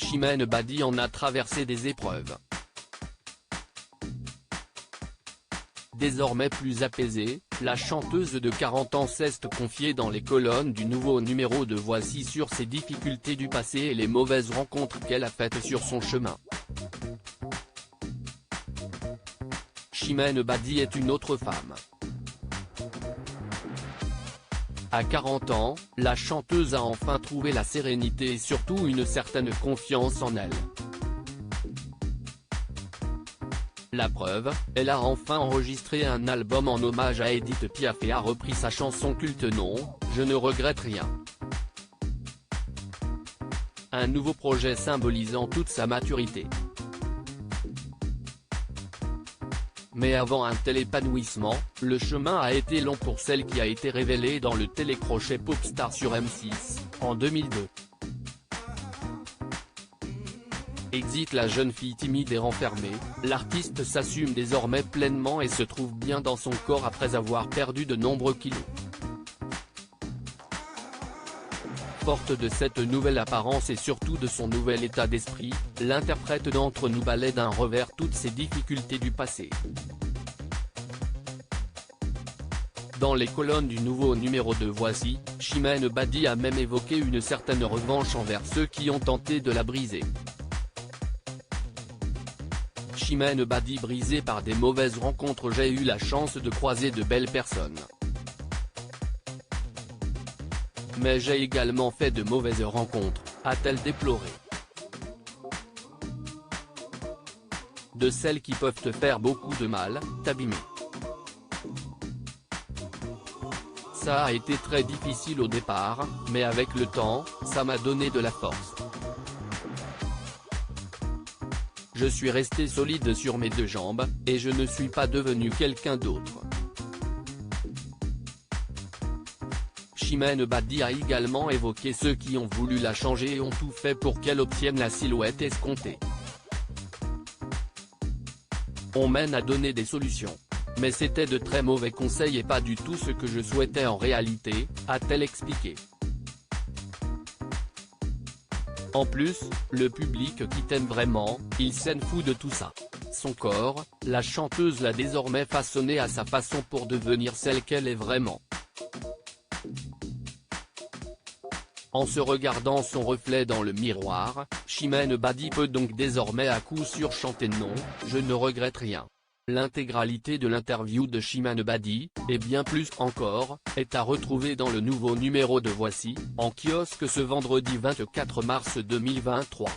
Chimène Badi en a traversé des épreuves. Désormais plus apaisée, la chanteuse de 40 ans s'est confiée dans les colonnes du nouveau numéro de Voici sur ses difficultés du passé et les mauvaises rencontres qu'elle a faites sur son chemin. Chimène Badi est une autre femme. À 40 ans, la chanteuse a enfin trouvé la sérénité et surtout une certaine confiance en elle. La preuve, elle a enfin enregistré un album en hommage à Édith Piaf et a repris sa chanson culte Non, je ne regrette rien. Un nouveau projet symbolisant toute sa maturité. Mais avant un tel épanouissement, le chemin a été long pour celle qui a été révélée dans le télécrochet Popstar sur M6, en 2002. Exit la jeune fille timide et renfermée, l'artiste s'assume désormais pleinement et se trouve bien dans son corps après avoir perdu de nombreux kilos. Forte de cette nouvelle apparence et surtout de son nouvel état d'esprit, l'interprète d'Entre nous balaie d'un revers toutes ses difficultés du passé. Dans les colonnes du nouveau numéro de Voici, Chimène Badi a même évoqué une certaine revanche envers ceux qui ont tenté de la briser. Chimène Badi brisée par des mauvaises rencontres. J'ai eu la chance de croiser de belles personnes. Mais j'ai également fait de mauvaises rencontres, a-t-elle déploré. De celles qui peuvent te faire beaucoup de mal, t'abîmer. Ça a été très difficile au départ, mais avec le temps, ça m'a donné de la force. Je suis resté solide sur mes deux jambes, et je ne suis pas devenu quelqu'un d'autre. Chimène Badi a également évoqué ceux qui ont voulu la changer et ont tout fait pour qu'elle obtienne la silhouette escomptée. On mène à donner des solutions. Mais c'était de très mauvais conseils et pas du tout ce que je souhaitais en réalité, a-t-elle expliqué. En plus, le public qui t'aime vraiment, il s'en fout de tout ça. Son corps, la chanteuse l'a désormais façonné à sa façon pour devenir celle qu'elle est vraiment. En se regardant son reflet dans le miroir, Chimène Badi peut donc désormais à coup sûr chanter Non, je ne regrette rien. L'intégralité de l'interview de Chimène Badi, et bien plus encore, est à retrouver dans le nouveau numéro de Voici, en kiosque ce vendredi 24 mars 2023.